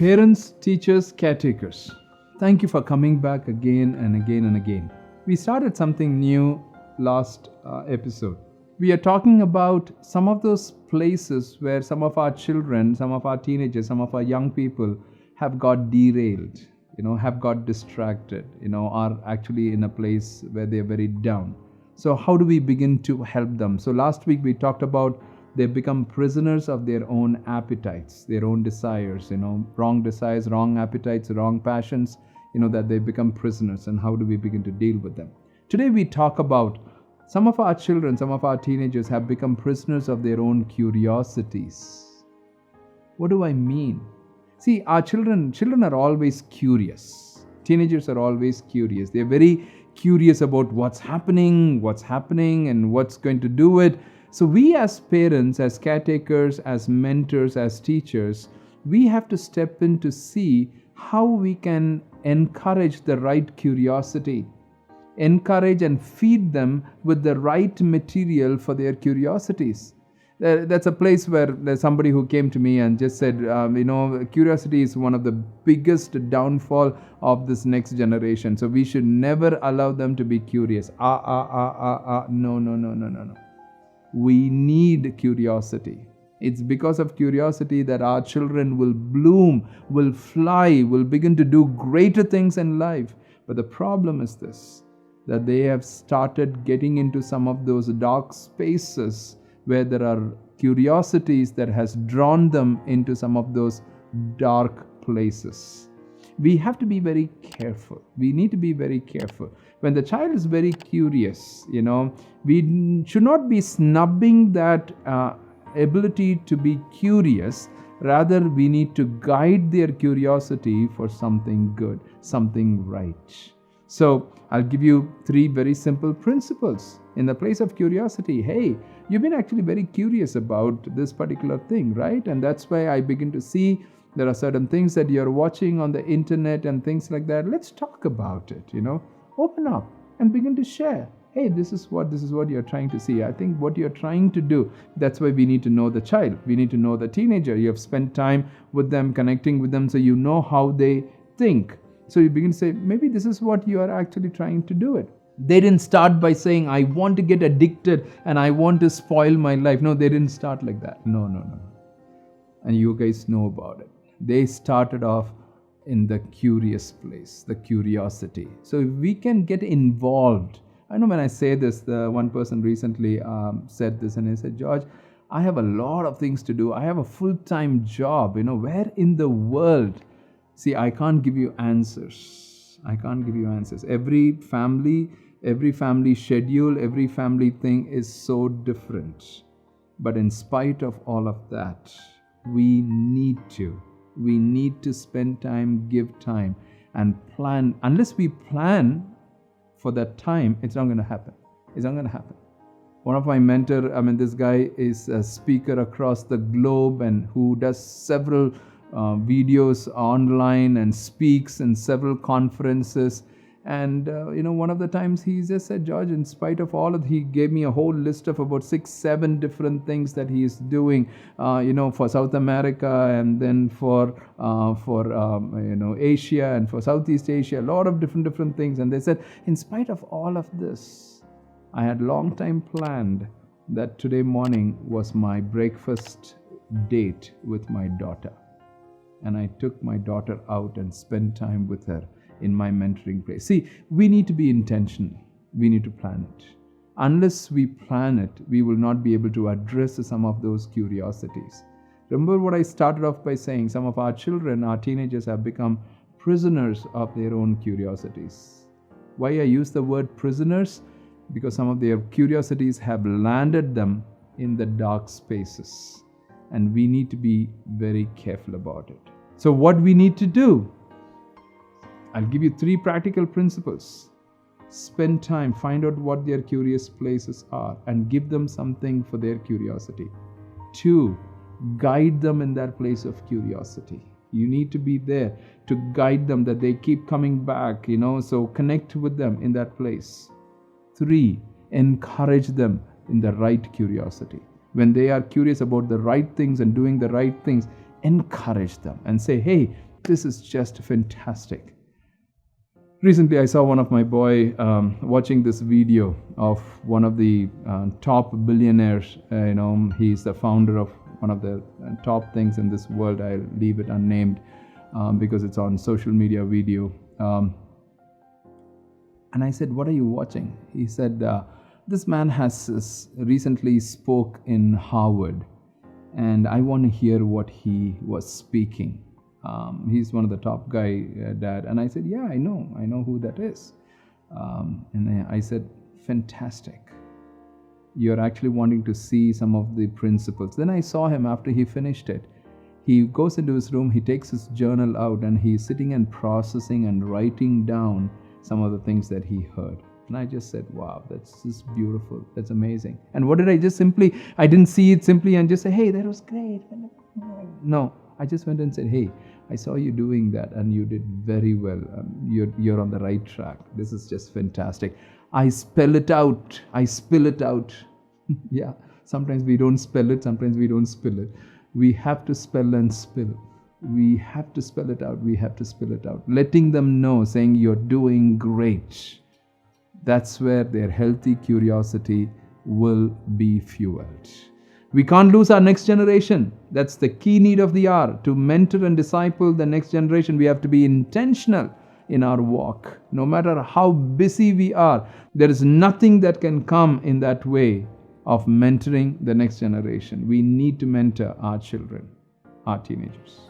Parents, teachers, caretakers, thank you for coming back again and again and again. We started something new last episode. We are talking about some of those places where some of our children, some of our teenagers, some of our young people have got derailed, have got distracted, are actually in a place where they're very down. So how do we begin to help them? So last week we talked about they become prisoners of their own appetites, their own desires, wrong desires, wrong appetites, wrong passions, that they become prisoners, and how do we begin to deal with them? Today we talk about some of our children, some of our teenagers have become prisoners of their own curiosities. What do I mean? See, our children are always curious. Teenagers are always curious. They're very curious about what's happening, and what's going to do it. So we as parents, as caretakers, as mentors, as teachers, we have to step in to see how we can encourage the right curiosity, encourage and feed them with the right material for their curiosities. That's a place where there's somebody who came to me and just said, curiosity is one of the biggest downfall of this next generation. So we should never allow them to be curious. No. We need curiosity. It's because of curiosity that our children will bloom, will fly, will begin to do greater things in life. But the problem is this, that they have started getting into some of those dark spaces where there are curiosities that has drawn them into some of those dark places. We have to be very careful. We need to be very careful. When the child is very curious, we should not be snubbing that ability to be curious. Rather, we need to guide their curiosity for something good, something right. So, I'll give you 3 very simple principles. In the place of curiosity, hey, you've been actually very curious about this particular thing, right? And that's why I begin to see there are certain things that you're watching on the internet and things like that. Let's talk about it, Open up and begin to share. Hey, this is what you're trying to see. I think what you're trying to do, that's why we need to know the child. We need to know the teenager. You have spent time with them, connecting with them, so you know how they think. So you begin to say, maybe this is what you are actually trying to do it. They didn't start by saying, I want to get addicted and I want to spoil my life. No, they didn't start like that. No. And you guys know about it. They started off in the curious place, the curiosity. So if we can get involved. I know when I say this, the one person recently said this, and he said, George, I have a lot of things to do. I have a full-time job. Where in the world? See, I can't give you answers. Every family schedule, every family thing is so different. But in spite of all of that, we need to spend time, give time, and plan. Unless we plan for that time, it's not going to happen. One of my mentor, this guy is a speaker across the globe and who does several videos online and speaks in several conferences. And one of the times he just said, George, in spite of all of, he gave me a whole list of about 6-7 different things that he is doing, for South America, and then for Asia and for Southeast Asia, a lot of different things. And they said, in spite of all of this, I had long time planned that today morning was my breakfast date with my daughter. And I took my daughter out and spent time with her in my mentoring place. See, we need to be intentional. We need to plan it. Unless we plan it, we will not be able to address some of those curiosities. Remember what I started off by saying, some of our children, our teenagers have become prisoners of their own curiosities. Why I use the word prisoners? Because some of their curiosities have landed them in the dark spaces. And we need to be very careful about it. So what we need to do? I'll give you 3 practical principles. Spend time, find out what their curious places are, and give them something for their curiosity. 2, guide them in that place of curiosity. You need to be there to guide them, that they keep coming back, so connect with them in that place. 3, encourage them in the right curiosity. When they are curious about the right things and doing the right things, encourage them and say, hey, This is just fantastic. Recently, I saw one of my boy watching this video of one of the top billionaires. He's the founder of one of the top things in this world. I'll leave it unnamed because it's on social media video. And I said, "What are you watching?" He said, "This man has recently spoke in Harvard, and I want to hear what he was speaking." He's one of the top guy, Dad. And I said, "Yeah, I know who that is." And I said, "Fantastic. You're actually wanting to see some of the principles." Then I saw him after he finished it. He goes into his room, he takes his journal out, and he's sitting and processing and writing down some of the things that he heard. And I just said, "Wow, that's just beautiful. That's amazing." And what did I just I didn't see it simply and just say, "Hey, that was great." No, I just went and said, "Hey, I saw you doing that and you did very well. You're on the right track. This is just fantastic." I spell it out. I spill it out. Yeah, sometimes we don't spell it, sometimes we don't spill it. We have to spell and spill. We have to spell it out. We have to spill it out. Letting them know, saying you're doing great. That's where their healthy curiosity will be fueled. We can't lose our next generation. That's the key need of the hour. To mentor and disciple the next generation, we have to be intentional in our walk. No matter how busy we are, there is nothing that can come in that way of mentoring the next generation. We need to mentor our children, our teenagers.